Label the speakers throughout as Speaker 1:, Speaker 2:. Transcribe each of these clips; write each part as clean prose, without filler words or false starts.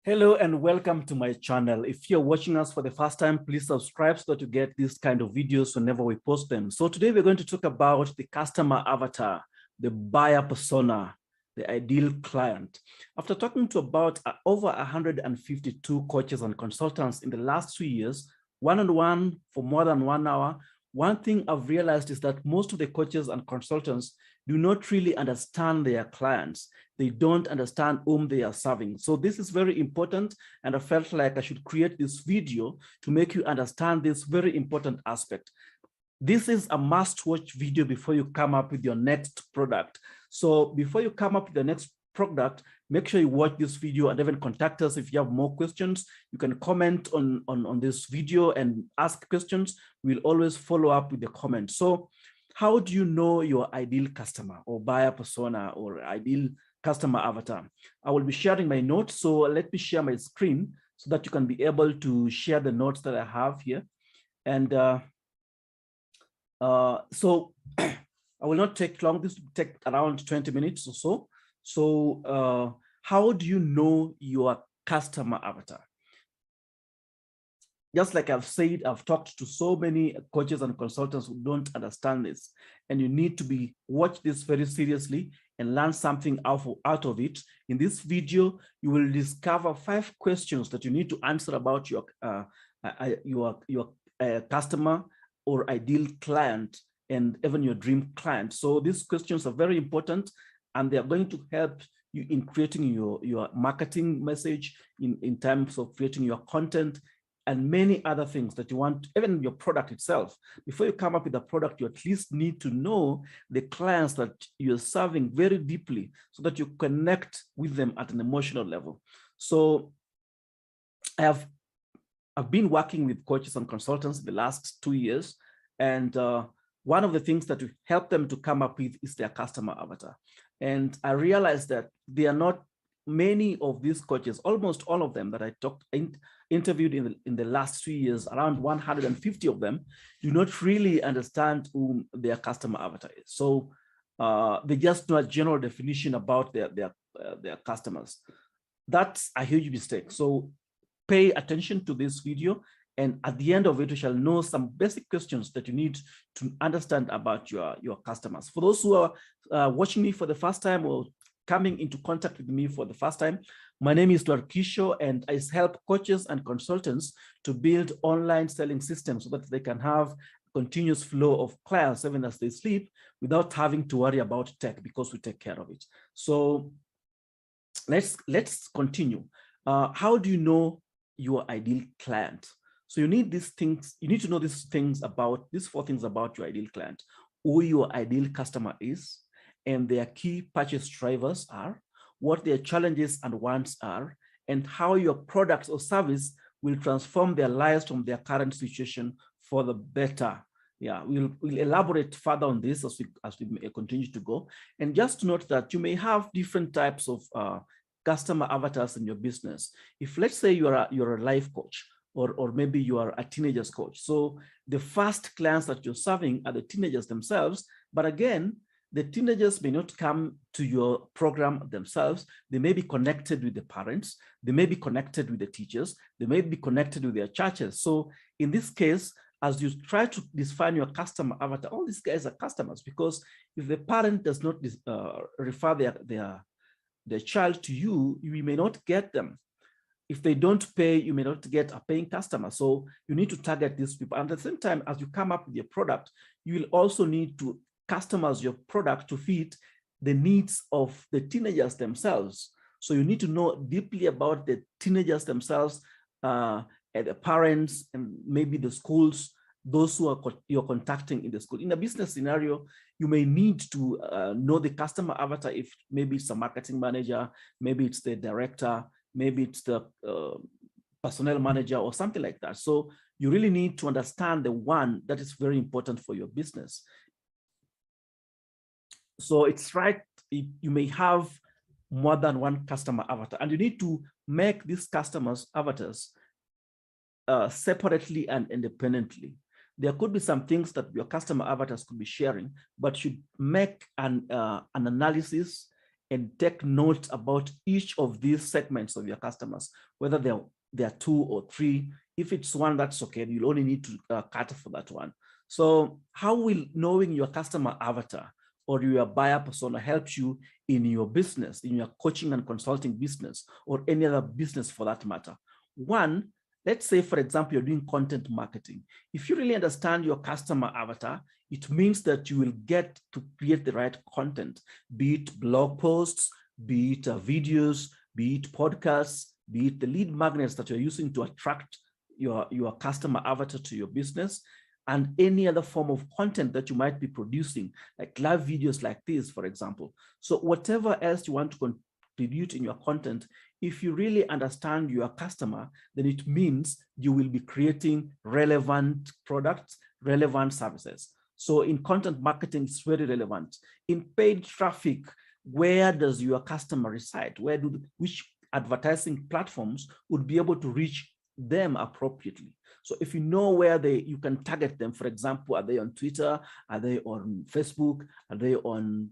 Speaker 1: Hello and welcome to my channel. If you're watching us for the first time, please subscribe so that you get these kind of videos whenever we post them. So today we're going to talk about the customer avatar, the buyer persona, the ideal client. After talking to about over 152 coaches and consultants in the last 2 years, one-on-one for more than 1 hour, one thing I've realized is that most of the coaches and consultants do not really understand their clients. They don't understand whom they are serving. So this is very important, and I felt like I should create this video to make you understand this very important aspect. This is a must-watch video before you come up with your next product. So before you come up with the next product, make sure you watch this video and even contact us if you have more questions. You can comment on this video and ask questions. We'll always follow up with the comments. So how do you know your ideal customer or buyer persona or ideal customer avatar? I will be sharing my notes. So let me share my screen so that you can be able to share the notes that I have here. And so I will not take long. This will take around 20 minutes or so. So how do you know your customer avatar? Just like I've said, I've talked to so many coaches and consultants who don't understand this, and you need to watch this very seriously and learn something out of it. In this video, you will discover 5 questions that you need to answer about your customer or ideal client and even your dream client. So these questions are very important, and they are going to help you in creating your marketing message, in terms of creating your content, and many other things that you want, even your product itself. Before you come up with a product, you at least need to know the clients that you're serving very deeply so that you connect with them at an emotional level. So I've been working with coaches and consultants the last 2 years, and one of the things that we help them to come up with is their customer avatar. And I realized that there are not many of these coaches, almost all of them that I interviewed in the last 3 years, around 150 of them, do not really understand who their customer avatar is. So they just know a general definition about their customers. That's a huge mistake. So pay attention to this video, and at the end of it, we shall know some basic questions that you need to understand about your customers. For those who are watching me for the first time or coming into contact with me for the first time, my name is Narkisho, and I help coaches and consultants to build online selling systems so that they can have continuous flow of clients even as they sleep without having to worry about tech, because we take care of it. So let's continue. How do you know your ideal client? So you need these things. You need to know these 4 things about your ideal client: who your ideal customer is, and their key purchase drivers are, what their challenges and wants are, and how your products or service will transform their lives from their current situation for the better. Yeah, we'll elaborate further on this as we continue to go. And just note that you may have different types of customer avatars in your business. If, let's say, you're a life coach, or maybe you are a teenagers coach. So the first clients that you're serving are the teenagers themselves. But again, the teenagers may not come to your program themselves. They may be connected with the parents. They may be connected with the teachers. They may be connected with their churches. So in this case, as you try to define your customer avatar, all these guys are customers, because if the parent does not refer their child to you, you may not get them. If they don't pay, you may not get a paying customer. So you need to target these people. And at the same time, as you come up with your product, you will also need to customize your product to fit the needs of the teenagers themselves. So you need to know deeply about the teenagers themselves, and the parents, and maybe the schools, those who you're contacting in the school. In a business scenario, you may need to know the customer avatar. If maybe it's a marketing manager, maybe it's the director, maybe it's the personnel manager or something like that. So you really need to understand the one that is very important for your business. So it's right, you may have more than one customer avatar, and you need to make these customers avatars separately and independently. There could be some things that your customer avatars could be sharing, but should make an analysis and take note about each of these segments of your customers, whether they're 2 or 3. If it's 1, that's okay. You'll only need to cater for that one. So how will knowing your customer avatar or your buyer persona help you in your business, in your coaching and consulting business, or any other business for that matter? One, let's say, for example, you're doing content marketing. If you really understand your customer avatar, it means that you will get to create the right content, be it blog posts, be it videos, be it podcasts, be it the lead magnets that you're using to attract your customer avatar to your business, and any other form of content that you might be producing, like live videos like this, for example. So whatever else you want to contribute in your content, if you really understand your customer, then it means you will be creating relevant products, relevant services. So in content marketing, it's very relevant. In paid traffic, where does your customer reside? Which advertising platforms would be able to reach them appropriately? So if you know where you can target them, for example, are they on Twitter? Are they on Facebook? Are they on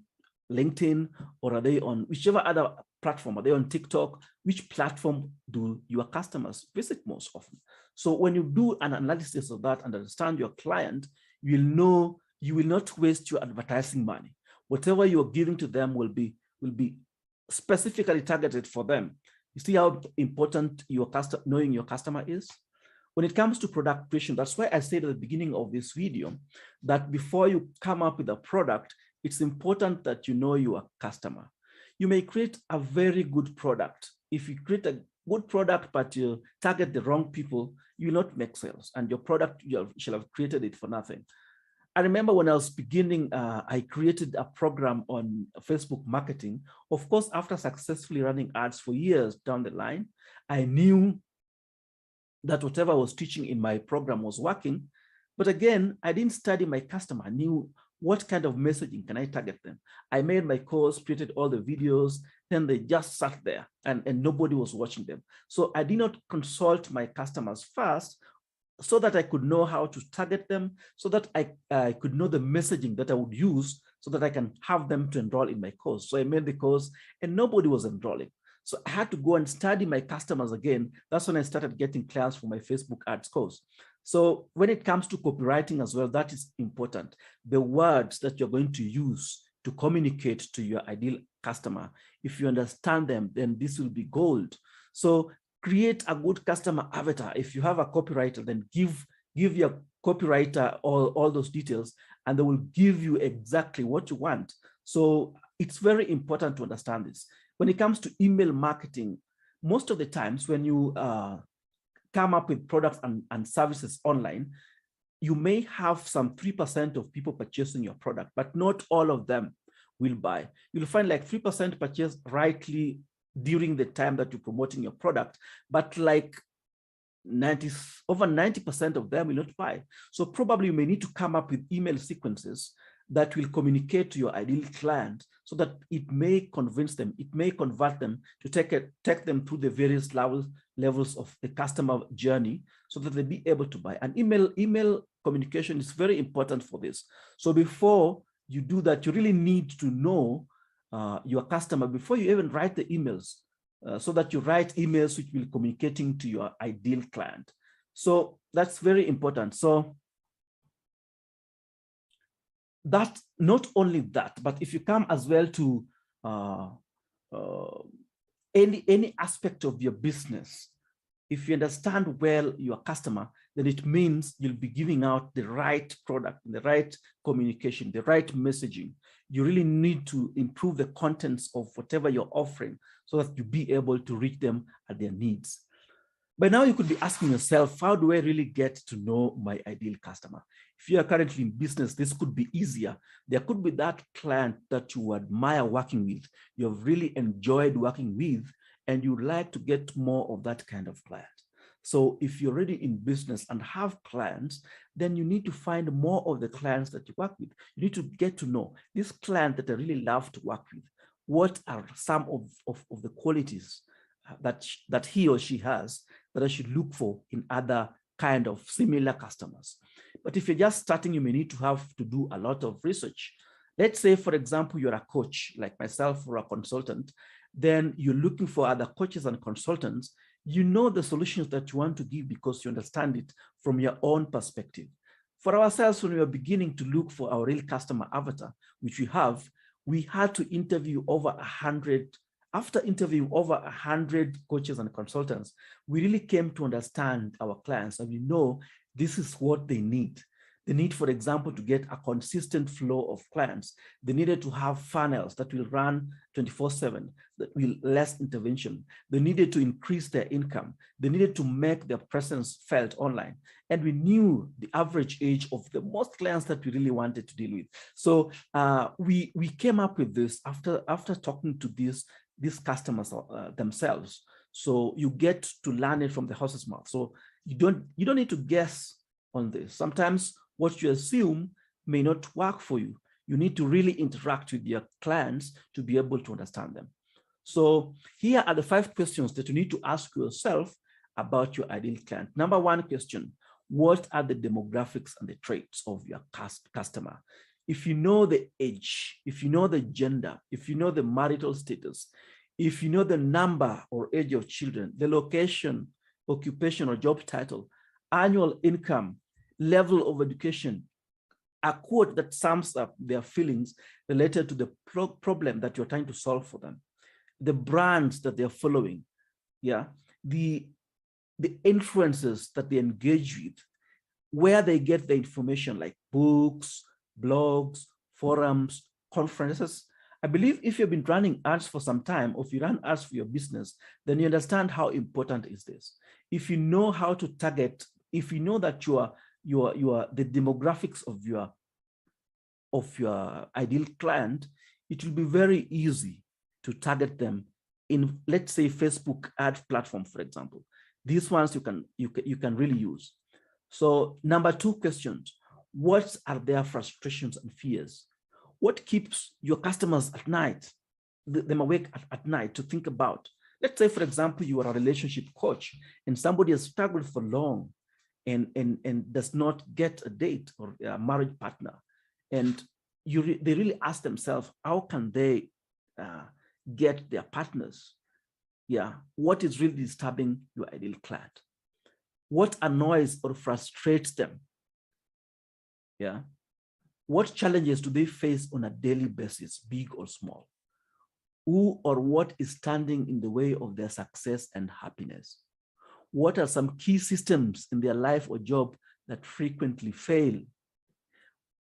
Speaker 1: LinkedIn? Or are they on whichever other platform? Are they on TikTok? Which platform do your customers visit most often? So when you do an analysis of that and understand your client, you'll know you will not waste your advertising money. Whatever you're giving to them will be specifically targeted for them. You see how important knowing your customer is? When it comes to product creation, that's why I said at the beginning of this video that before you come up with a product, it's important that you know your customer. You may create a very good product. If you create a good product, but you target the wrong people, you will not make sales, and your product, you shall have created it for nothing. I remember when I was beginning, I created a program on Facebook marketing. Of course, after successfully running ads for years down the line, I knew that whatever I was teaching in my program was working. But again, I didn't study my customer. I knew what kind of messaging can I target them. I made my course, created all the videos, then they just sat there and nobody was watching them. So I did not consult my customers first so that I could know how to target them, so that I could know the messaging that I would use so that I can have them to enroll in my course. So I made the course and nobody was enrolling. So I had to go and study my customers again. That's when I started getting clients for my Facebook ads course. So when it comes to copywriting as well, that is important. The words that you're going to use to communicate to your ideal customer, if you understand them, then this will be gold. So create a good customer avatar. If you have a copywriter, then give your copywriter all those details, and they will give you exactly what you want. So it's very important to understand this. When it comes to email marketing, most of the times when you come up with products and services online, you may have some 3% of people purchasing your product, but not all of them will buy. You'll find like 3% purchase rightly during the time that you're promoting your product, but like over 90% of them will not buy. So probably you may need to come up with email sequences that will communicate to your ideal client so that it may convince them, it may convert them to take them through the various levels of the customer journey so that they be able to buy. And email communication is very important for this. So before you do that, you really need to know your customer before you even write the emails, so that you write emails which will be communicating to your ideal client. So that's very important. So that, not only that, but if you come as well to any aspect of your business, if you understand well your customer, then it means you'll be giving out the right product, the right communication, the right messaging. You really need to improve the contents of whatever you're offering so that you be able to reach them at their needs. By now, you could be asking yourself, how do I really get to know my ideal customer? If you are currently in business, this could be easier. There could be that client that you admire working with, you've really enjoyed working with, and you'd like to get more of that kind of client. So if you're already in business and have clients, then you need to find more of the clients that you work with. You need to get to know this client that I really love to work with. What are some of the qualities that he or she has that I should look for in other kind of similar customers? But if you're just starting, you may need to have to do a lot of research. Let's say, for example, you're a coach like myself or a consultant, then you're looking for other coaches and consultants. You know the solutions that you want to give because you understand it from your own perspective. For ourselves, when we were beginning to look for our real customer avatar, which we have, we had to interview over 100. After interviewing over 100 coaches and consultants, we really came to understand our clients, and we know this is what they need. They need, for example, to get a consistent flow of clients. They needed to have funnels that will run 24/7, that will less intervention. They needed to increase their income. They needed to make their presence felt online. And we knew the average age of the most clients that we really wanted to deal with. So we came up with this after talking to these customers themselves. So you get to learn it from the horse's mouth. So you don't need to guess on this. Sometimes what you assume may not work for you. You need to really interact with your clients to be able to understand them. So here are the 5 questions that you need to ask yourself about your ideal client. Number 1 question, what are the demographics and the traits of your customer? If you know the age, if you know the gender, if you know the marital status, if you know the number or age of children, the location, occupation or job title, annual income, level of education, a quote that sums up their feelings related to the problem that you're trying to solve for them, the brands that they're following, the influences that they engage with, where they get the information like books, blogs, forums, conferences. I believe if you've been running ads for some time, or if you run ads for your business, then you understand how important is this. If you know how to target, if you know that you are the demographics of your ideal client, it will be very easy to target them in, let's say, Facebook ad platform, for example. These ones you can really use. So number 2 questions, what are their frustrations and fears? What keeps your customers at night, them awake at night to think about? Let's say, for example, you are a relationship coach and somebody has struggled for long and does not get a date or a marriage partner. And they really ask themselves, how can they get their partners? What is really disturbing your ideal client? What annoys or frustrates them? What challenges do they face on a daily basis, big or small? Who or what is standing in the way of their success and happiness? What are some key systems in their life or job that frequently fail?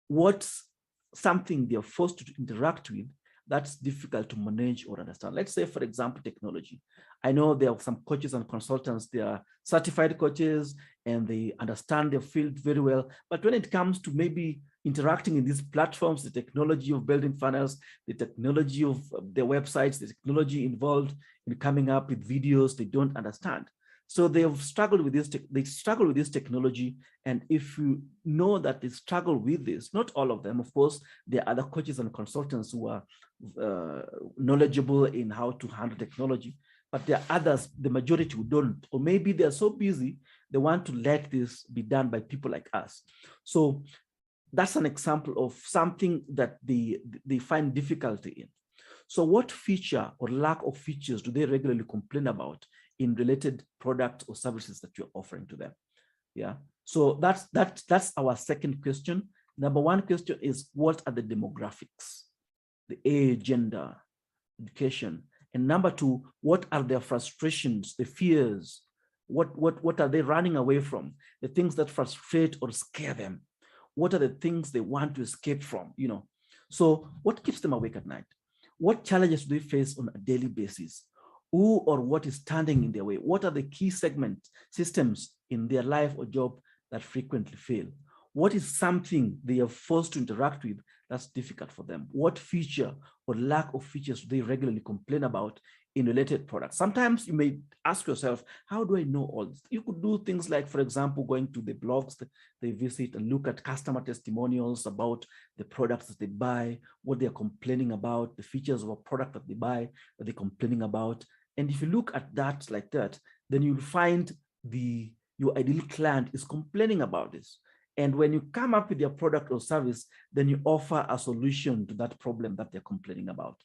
Speaker 1: What's something they're forced to interact with that's difficult to manage or understand? Let's say, for example, technology. I know there are some coaches and consultants, they are certified coaches and they understand their field very well. But when it comes to maybe interacting in these platforms, the technology of building funnels, the technology of their websites, the technology involved in coming up with videos, they don't understand. So they've struggled with this. They struggle with this technology, and if you know that they struggle with this, not all of them, of course, there are other coaches and consultants who are knowledgeable in how to handle technology, but there are others, the majority who don't, or maybe they're so busy they want to let this be done by people like us. So that's an example of something that they find difficulty in. So what feature or lack of features do they regularly complain about in related products or services that you're offering to them? So that's our second question. Number 1 question is, what are the demographics, the age, gender, education? And number 2, what are their frustrations, the fears? What are they running away from? The things that frustrate or scare them? What are the things they want to escape from? So what keeps them awake at night? What challenges do they face on a daily basis? Who or what is standing in their way? What are the key systems in their life or job that frequently fail? What is something they are forced to interact with that's difficult for them? What feature or lack of features do they regularly complain about in related products? Sometimes you may ask yourself, how do I know all this? You could do things like, for example, going to the blogs that they visit and look at customer testimonials about the products that they buy, what they're complaining about, the features of a product that they buy, that they're complaining about. And if you look at that like that, then you'll find your ideal client is complaining about this. And when you come up with your product or service, then you offer a solution to that problem that they're complaining about.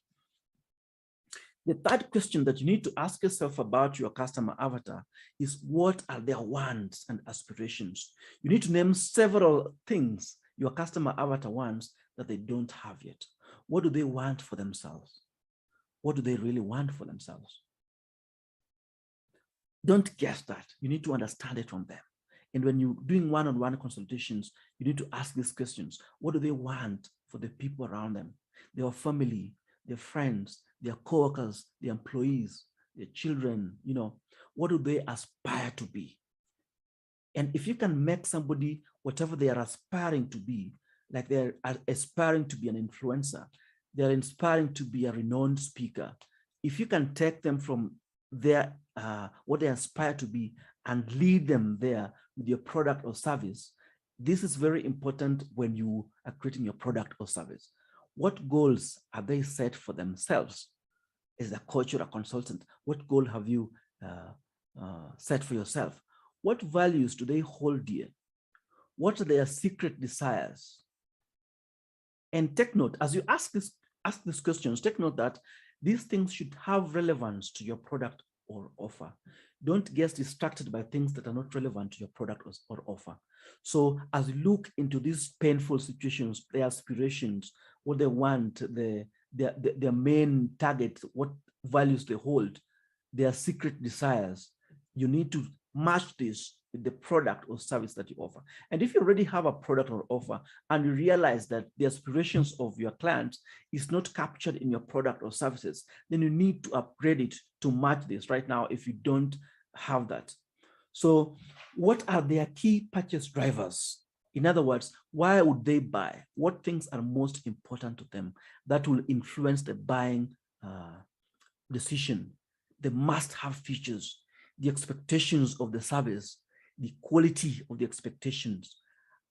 Speaker 1: The third question that you need to ask yourself about your customer avatar is, what are their wants and aspirations? You need to name several things your customer avatar wants that they don't have yet. What do they want for themselves? What do they really want for themselves? Don't guess that. You need to understand it from them. And when you're doing one-on-one consultations, you need to ask these questions. What do they want for the people around them? Their family, their friends, their coworkers, their employees, their children, what do they aspire to be? And if you can make somebody whatever they are aspiring to be, like they're aspiring to be an influencer, they're aspiring to be a renowned speaker, if you can take them from their what they aspire to be and lead them there with your product or service, this is very important when you are creating your product or service. What goals are they set for themselves? As a coach or a consultant, what goal have you set for yourself? What values do they hold dear? What are their secret desires? And take note, as you ask these questions, take note that these things should have relevance to your product or offer. Don't get distracted by things that are not relevant to your product or offer. So as you look into these painful situations, their aspirations, what they want, their main target, what values they hold, their secret desires, you need to match this with the product or service that you offer. And if you already have a product or offer and you realize that the aspirations of your clients is not captured in your product or services, then you need to upgrade it to match this right now if you don't have that. So what are their key purchase drivers? In other words, why would they buy? What things are most important to them that will influence the buying decision? The must-have features, the expectations of the service, the quality of the expectations.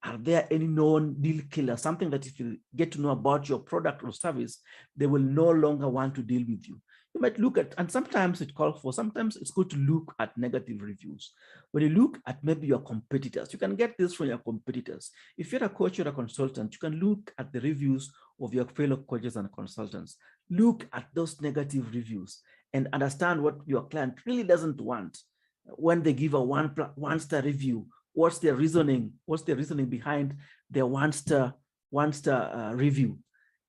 Speaker 1: Are there any known deal killers? Something that if you get to know about your product or service, they will no longer want to deal with you. You might look at, and sometimes sometimes it's good to look at negative reviews. When you look at maybe your competitors, you can get this from your competitors. If you're a coach or a consultant, you can look at the reviews of your fellow coaches and consultants. Look at those negative reviews and understand what your client really doesn't want. When they give a one-star review, what's their reasoning? What's their reasoning behind their one-star review?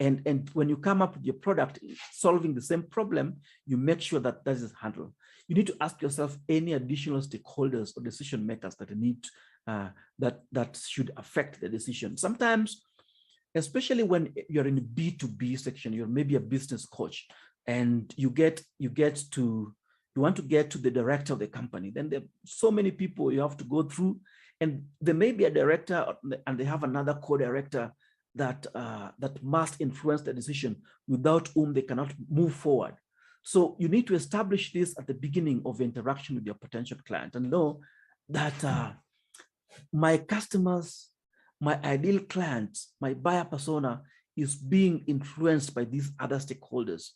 Speaker 1: And when you come up with your product solving the same problem, you make sure that that is handled. You need to ask yourself any additional stakeholders or decision makers that need that should affect the decision. Sometimes, especially when you're in a B2B section, you're maybe a business coach, and you want to get to the director of the company. Then there are so many people you have to go through, and there may be a director and they have another co-director that must influence the decision, without whom they cannot move forward. So you need to establish this at the beginning of the interaction with your potential client and know that my customers, my ideal clients, my buyer persona is being influenced by these other stakeholders.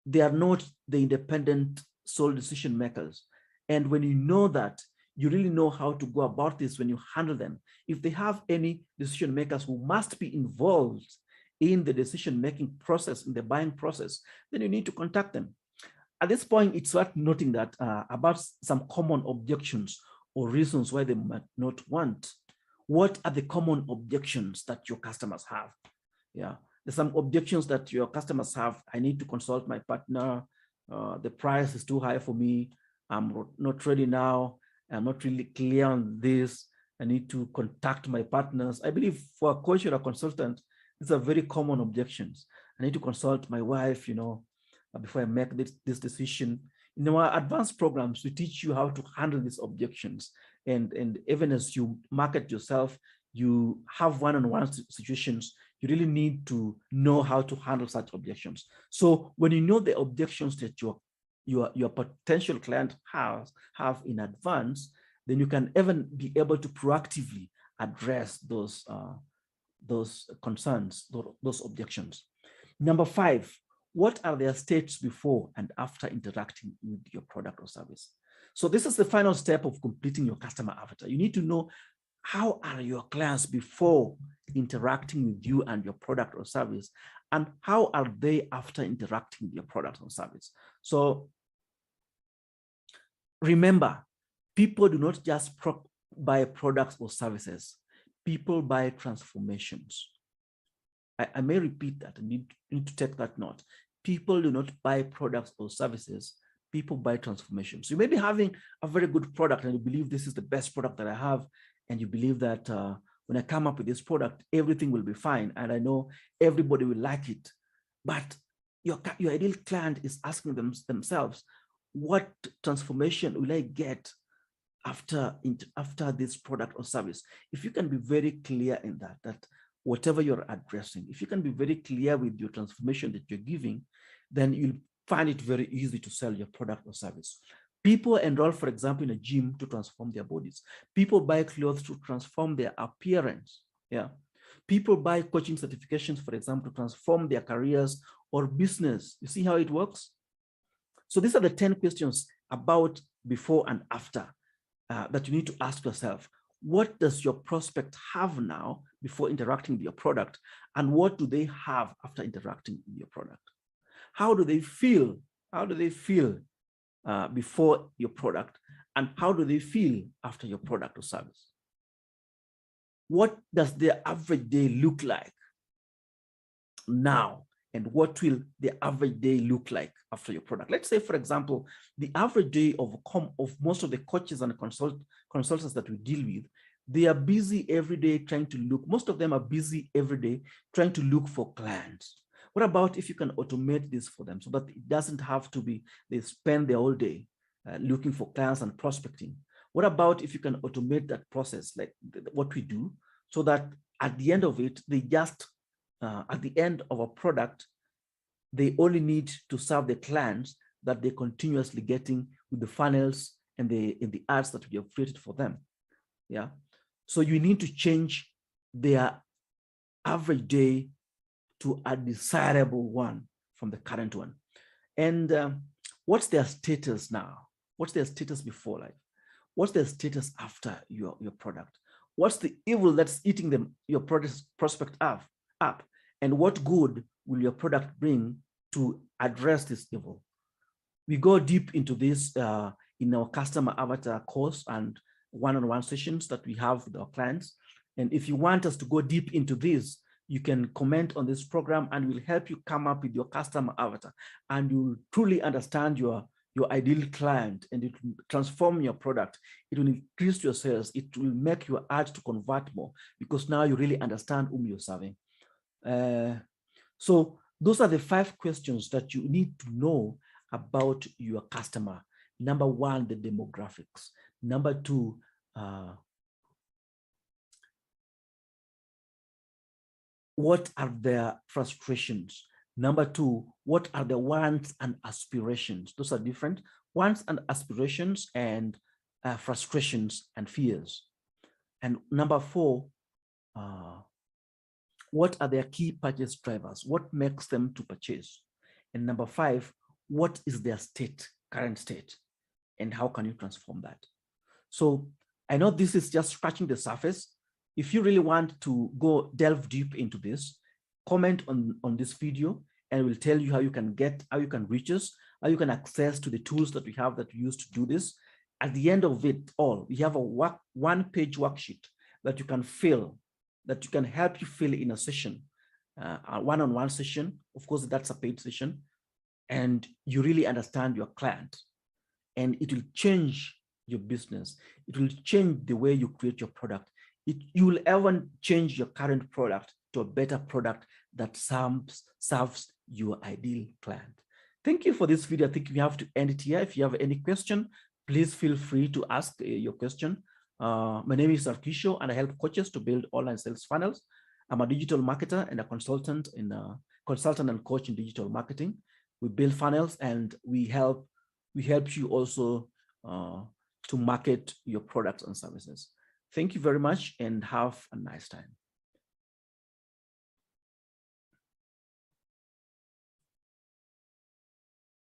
Speaker 1: They are not the independent sole decision makers. And when you know that, you really know how to go about this when you handle them. If they have any decision makers who must be involved in the decision-making process, in the buying process, then you need to contact them. At this point, it's worth noting that about some common objections or reasons why they might not want. What are the common objections that your customers have? Yeah, there's some objections that your customers have. I need to consult my partner. The price is too high for me. I'm not ready now. I'm not really clear on this. I need to contact my partners. I believe for a coach or a consultant, these are very common objections. I need to consult my wife, before I make this decision. In our advanced programs, we teach you how to handle these objections. And even as you market yourself, you have one-on-one situations, you really need to know how to handle such objections. So when you know the objections that your potential client have in advance, then you can even be able to proactively address those concerns, those objections. Number 5, what are their states before and after interacting with your product or service? So this is the final step of completing your customer avatar. You need to know how are your clients before interacting with you and your product or service, and how are they after interacting with your product or service? So remember, people do not just buy products or services. People buy transformations. I may repeat that. I need to take that note. People do not buy products or services. People buy transformations. You may be having a very good product and you believe this is the best product that I have, and you believe that when I come up with this product, everything will be fine, and I know everybody will like it. But your ideal client is asking themselves, what transformation will I get after this product or service? If you can be very clear in that whatever you're addressing, if you can be very clear with your transformation that you're giving, then you'll find it very easy to sell your product or service. People enroll, for example, in a gym to transform their bodies. People buy clothes to transform their appearance. Yeah. People buy coaching certifications, for example, to transform their careers or business. You see how it works? So these are the 10 questions about before and after that you need to ask yourself. What does your prospect have now before interacting with your product? And what do they have after interacting with your product? How do they feel? How do they feel before your product? And how do they feel after your product or service? What does their average day look like now? And what will the average day look like after your product? Let's say, for example, the average day of most of the coaches and consultants that we deal with, they are busy every day trying to look, most of them are busy every day trying to look for clients. What about if you can automate this for them so that it doesn't have to be, they spend their whole day looking for clients and prospecting? What about if you can automate that process, like what we do, so that at the end of it, they just, at the end of a product, they only need to serve the clients that they're continuously getting with the funnels and the ads that we have created for them. Yeah. So you need to change their average day to a desirable one from the current one. And what's their status now? What's their status before life? What's their status after your product? What's the evil that's eating them, your prospect up? And what good will your product bring to address this evil? We go deep into this in our customer avatar course and one-on-one sessions that we have with our clients. And if you want us to go deep into this, you can comment on this program and we'll help you come up with your customer avatar, and you'll truly understand your ideal client, and it will transform your product. It will increase your sales. It will make your ads to convert more because now you really understand whom you're serving. So those are the 5 questions that you need to know about your customer. Number 1, the demographics. Number 2, what are their frustrations? Number 2, what are the wants and aspirations? Those are different. Wants and aspirations, and frustrations and fears. And number 4, what are their key purchase drivers? What makes them to purchase? And number 5, what is their current state? And how can you transform that? So I know this is just scratching the surface. If you really want to go delve deep into this, comment on this video, and we'll tell you how you can reach us, how you can access to the tools that we have that we use to do this. At the end of it all, we have a one-page worksheet that you can fill, that you can help you fill in a session, a one-on-one session. Of course, that's a paid session, and you really understand your client, and it will change your business. It will change the way you create your product. You will even change your current product to a better product that serves your ideal client. Thank you for this video. I think we have to end it here. If you have any question, please feel free to ask your question. My name is Narkisho, and I help coaches to build online sales funnels. I'm a digital marketer and a consultant and coach in digital marketing. We build funnels, and we help you also to market your products and services. Thank you very much, and have a nice time.